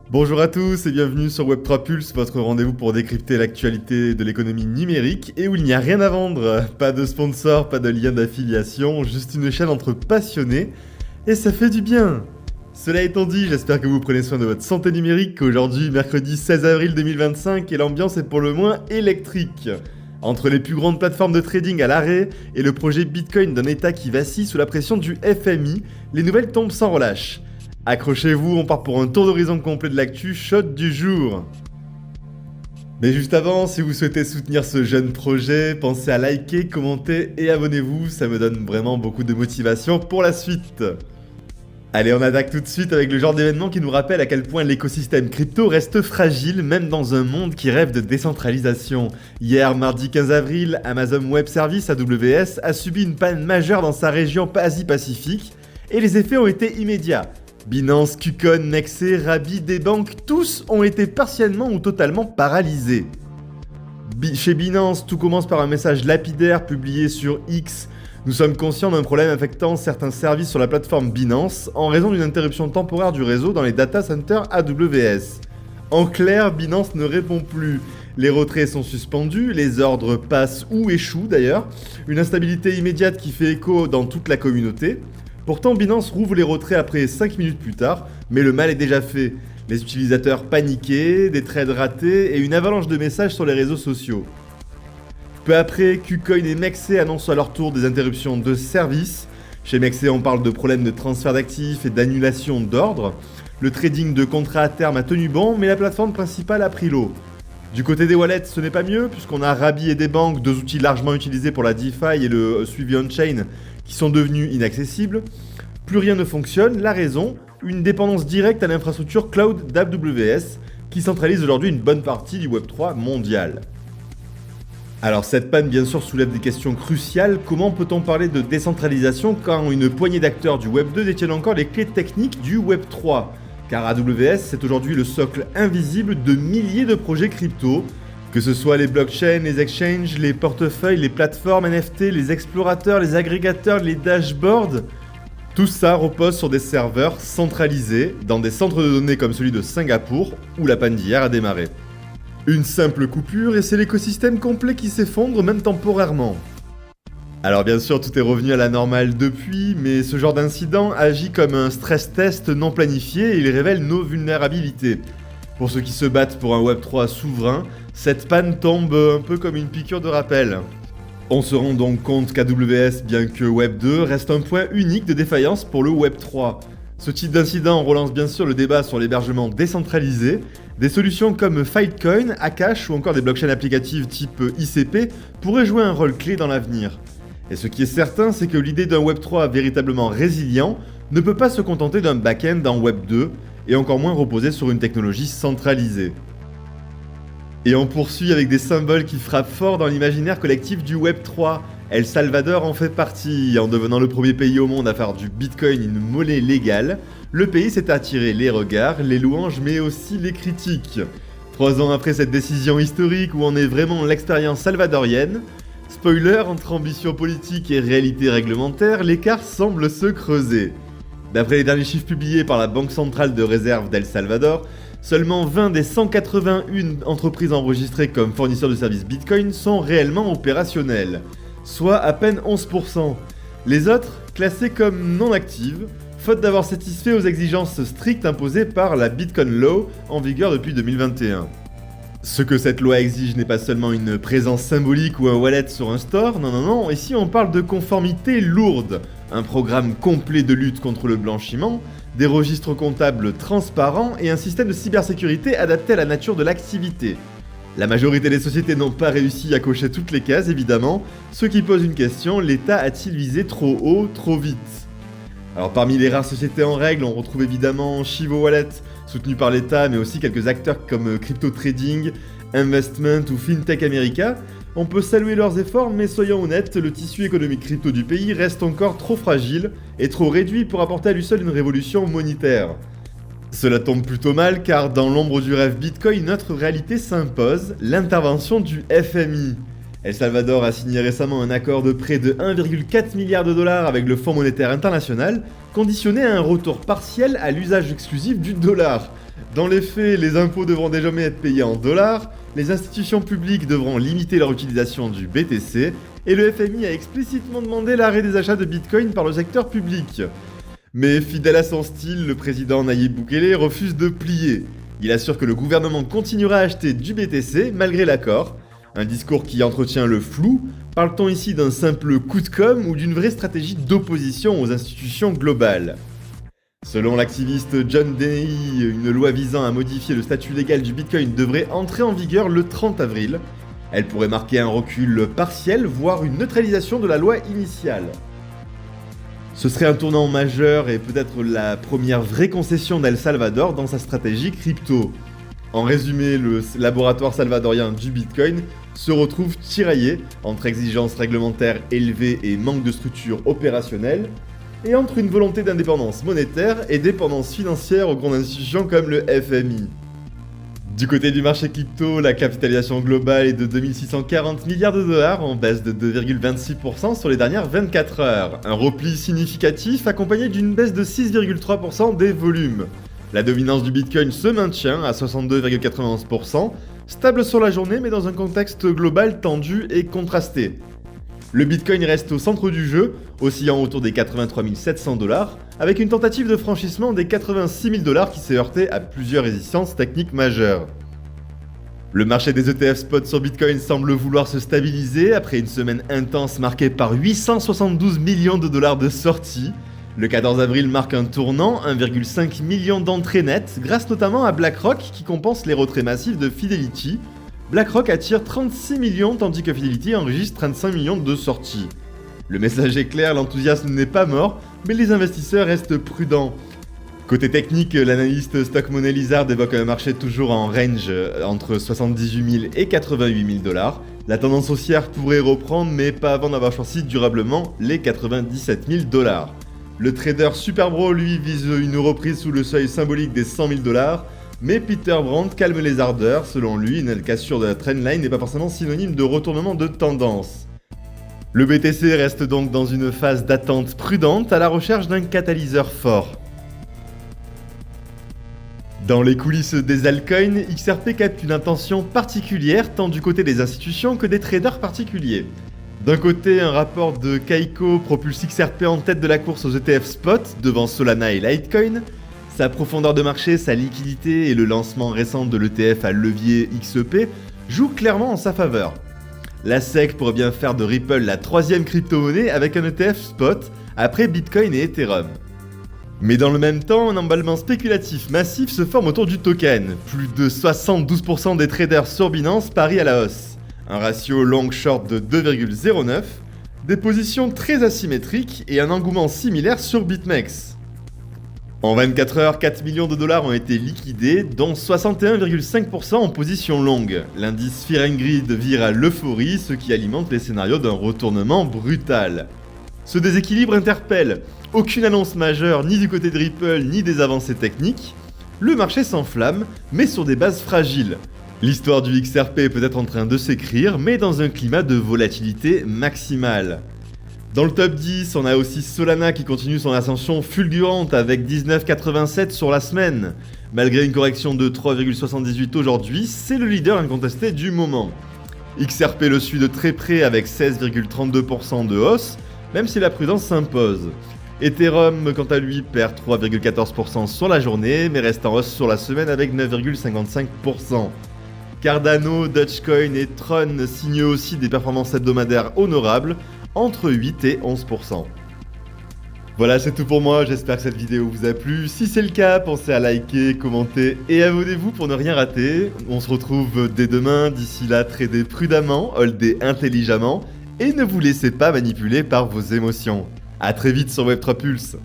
Bonjour à tous et bienvenue sur Web3 Pulse, votre rendez-vous pour décrypter l'actualité de l'économie numérique et où il n'y a rien à vendre. Pas de sponsor, pas de lien d'affiliation, juste une chaîne entre passionnés et ça fait du bien. Cela étant dit, j'espère que vous prenez soin de votre santé numérique. Aujourd'hui, mercredi 16 avril 2025 et l'ambiance est pour le moins électrique. Entre les plus grandes plateformes de trading à l'arrêt et le projet Bitcoin d'un état qui vacille sous la pression du FMI, les nouvelles tombent sans relâche. Accrochez-vous, on part pour un tour d'horizon complet de l'actu shot du jour. Mais juste avant, si vous souhaitez soutenir ce jeune projet, pensez à liker, commenter et abonnez-vous, ça me donne vraiment beaucoup de motivation pour la suite. Allez, on attaque tout de suite avec le genre d'événement qui nous rappelle à quel point l'écosystème crypto reste fragile, même dans un monde qui rêve de décentralisation. Hier, mardi 15 avril, Amazon Web Services (AWS) a subi une panne majeure dans sa région Asie-Pacifique, et les effets ont été immédiats. Binance, KuCoin, Nexo, Rabi, des banques, tous ont été partiellement ou totalement paralysés. Chez Binance, tout commence par un message lapidaire publié sur X. Nous sommes conscients d'un problème affectant certains services sur la plateforme Binance en raison d'une interruption temporaire du réseau dans les data centers AWS. En clair, Binance ne répond plus. Les retraits sont suspendus, les ordres passent ou échouent d'ailleurs. Une instabilité immédiate qui fait écho dans toute la communauté. Pourtant, Binance rouvre les retraits après 5 minutes plus tard, mais le mal est déjà fait. Les utilisateurs paniqués, des trades ratés et une avalanche de messages sur les réseaux sociaux. Peu après, KuCoin et Nexo annoncent à leur tour des interruptions de service. Chez Nexo, on parle de problèmes de transfert d'actifs et d'annulation d'ordres. Le trading de contrats à terme a tenu bon, mais la plateforme principale a pris l'eau. Du côté des wallets, ce n'est pas mieux, puisqu'on a Rabi et des banques, deux outils largement utilisés pour la DeFi et le suivi on-chain, qui sont devenus inaccessibles. Plus rien ne fonctionne, la raison, une dépendance directe à l'infrastructure cloud d'AWS, qui centralise aujourd'hui une bonne partie du Web3 mondial. Alors cette panne bien sûr soulève des questions cruciales. Comment peut-on parler de décentralisation quand une poignée d'acteurs du Web 2 détiennent encore les clés techniques du Web 3 ? Car AWS c'est aujourd'hui le socle invisible de milliers de projets crypto, que ce soit les blockchains, les exchanges, les portefeuilles, les plateformes NFT, les explorateurs, les agrégateurs, les dashboards. Tout ça repose sur des serveurs centralisés dans des centres de données comme celui de Singapour où la panne d'hier a démarré. Une simple coupure et c'est l'écosystème complet qui s'effondre même temporairement. Alors bien sûr tout est revenu à la normale depuis, mais ce genre d'incident agit comme un stress test non planifié et il révèle nos vulnérabilités. Pour ceux qui se battent pour un Web3 souverain, cette panne tombe un peu comme une piqûre de rappel. On se rend donc compte qu'AWS, bien que Web2, reste un point unique de défaillance pour le Web3. Ce type d'incident relance bien sûr le débat sur l'hébergement décentralisé. Des solutions comme Filecoin, Akash ou encore des blockchains applicatives type ICP pourraient jouer un rôle clé dans l'avenir. Et ce qui est certain, c'est que l'idée d'un Web3 véritablement résilient ne peut pas se contenter d'un back-end en Web2 et encore moins reposer sur une technologie centralisée. Et on poursuit avec des symboles qui frappent fort dans l'imaginaire collectif du Web3. El Salvador en fait partie. En devenant le premier pays au monde à faire du Bitcoin une monnaie légale, le pays s'est attiré les regards, les louanges mais aussi les critiques. 3 ans après cette décision historique où on est vraiment l'expérience salvadorienne, spoiler, entre ambition politique et réalité réglementaire, l'écart semble se creuser. D'après les derniers chiffres publiés par la Banque centrale de réserve d'El Salvador, seulement 20 des 181 entreprises enregistrées comme fournisseurs de services Bitcoin sont réellement opérationnelles, soit à peine 11%. Les autres, classées comme non actives, faute d'avoir satisfait aux exigences strictes imposées par la Bitcoin Law en vigueur depuis 2021. Ce que cette loi exige n'est pas seulement une présence symbolique ou un wallet sur un store, non, ici on parle de conformité lourde, un programme complet de lutte contre le blanchiment, des registres comptables transparents et un système de cybersécurité adapté à la nature de l'activité. La majorité des sociétés n'ont pas réussi à cocher toutes les cases évidemment, ce qui pose une question, l'État a-t-il visé trop haut, trop vite ? Alors parmi les rares sociétés en règle, on retrouve évidemment Chivo Wallet, soutenu par l'État, mais aussi quelques acteurs comme Crypto Trading, Investment ou FinTech America. On peut saluer leurs efforts, mais soyons honnêtes, le tissu économique crypto du pays reste encore trop fragile et trop réduit pour apporter à lui seul une révolution monétaire. Cela tombe plutôt mal car dans l'ombre du rêve Bitcoin, une autre réalité s'impose, l'intervention du FMI. El Salvador a signé récemment un accord de prêt de 1,4 milliard de dollars avec le Fonds monétaire international, conditionné à un retour partiel à l'usage exclusif du dollar. Dans les faits, les impôts devront désormais être payés en dollars, les institutions publiques devront limiter leur utilisation du BTC, et le FMI a explicitement demandé l'arrêt des achats de Bitcoin par le secteur public. Mais fidèle à son style, le président Nayib Bukele refuse de plier. Il assure que le gouvernement continuera à acheter du BTC malgré l'accord. Un discours qui entretient le flou. Parle-t-on ici d'un simple coup de com' ou d'une vraie stratégie d'opposition aux institutions globales ? Selon l'activiste John Dennehy, une loi visant à modifier le statut légal du Bitcoin devrait entrer en vigueur le 30 avril. Elle pourrait marquer un recul partiel, voire une neutralisation de la loi initiale. Ce serait un tournant majeur et peut-être la première vraie concession d'El Salvador dans sa stratégie crypto. En résumé, le laboratoire salvadorien du Bitcoin se retrouve tiraillé entre exigences réglementaires élevées et manque de structure opérationnelle, et entre une volonté d'indépendance monétaire et dépendance financière aux grandes institutions comme le FMI. Du côté du marché crypto, la capitalisation globale est de 2640 milliards de dollars en baisse de 2,26% sur les dernières 24 heures. Un repli significatif accompagné d'une baisse de 6,3% des volumes. La dominance du Bitcoin se maintient à 62,91%, stable sur la journée mais dans un contexte global tendu et contrasté. Le Bitcoin reste au centre du jeu, oscillant autour des 83 700 dollars, avec une tentative de franchissement des 86 000 dollars qui s'est heurtée à plusieurs résistances techniques majeures. Le marché des ETF spot sur Bitcoin semble vouloir se stabiliser après une semaine intense marquée par 872 millions de dollars de sorties. Le 14 avril marque un tournant, 1,5 million d'entrées nettes, grâce notamment à BlackRock qui compense les retraits massifs de Fidelity. BlackRock attire 36 millions tandis que Fidelity enregistre 35 millions de sorties. Le message est clair, l'enthousiasme n'est pas mort, mais les investisseurs restent prudents. Côté technique, l'analyste Stock Money Lizard évoque un marché toujours en range entre 78 000 et 88 000 dollars. La tendance haussière pourrait reprendre, mais pas avant d'avoir choisi durablement les 97 000 dollars. Le trader Superbro, lui, vise une reprise sous le seuil symbolique des 100 000 dollars, mais Peter Brandt calme les ardeurs. Selon lui, une cassure de la trendline n'est pas forcément synonyme de retournement de tendance. Le BTC reste donc dans une phase d'attente prudente à la recherche d'un catalyseur fort. Dans les coulisses des altcoins, XRP capte une intention particulière tant du côté des institutions que des traders particuliers. D'un côté, un rapport de Kaiko propulse XRP en tête de la course aux ETF spot devant Solana et Litecoin. Sa profondeur de marché, sa liquidité et le lancement récent de l'ETF à levier XEP jouent clairement en sa faveur. La SEC pourrait bien faire de Ripple la troisième crypto-monnaie avec un ETF spot après Bitcoin et Ethereum. Mais dans le même temps, un emballement spéculatif massif se forme autour du token. Plus de 72% des traders sur Binance parient à la hausse. Un ratio long-short de 2,09, des positions très asymétriques et un engouement similaire sur BitMEX. En 24 heures, 4 millions de dollars ont été liquidés, dont 61,5% en position longue. L'indice Fear and Greed vire à l'euphorie, ce qui alimente les scénarios d'un retournement brutal. Ce déséquilibre interpelle. Aucune annonce majeure ni du côté de Ripple ni des avancées techniques. Le marché s'enflamme, mais sur des bases fragiles. L'histoire du XRP est peut-être en train de s'écrire, mais dans un climat de volatilité maximale. Dans le top 10, on a aussi Solana qui continue son ascension fulgurante avec 19,87 sur la semaine. Malgré une correction de 3,78 aujourd'hui, c'est le leader incontesté du moment. XRP le suit de très près avec 16,32% de hausse, même si la prudence s'impose. Ethereum, quant à lui, perd 3,14% sur la journée, mais reste en hausse sur la semaine avec 9,55%. Cardano, Dogecoin et Tron signent aussi des performances hebdomadaires honorables, entre 8 et 11%. Voilà, c'est tout pour moi, j'espère que cette vidéo vous a plu. Si c'est le cas, pensez à liker, commenter et abonnez-vous pour ne rien rater. On se retrouve dès demain, d'ici là, tradez prudemment, holdez intelligemment et ne vous laissez pas manipuler par vos émotions. A très vite sur Web3 Pulse.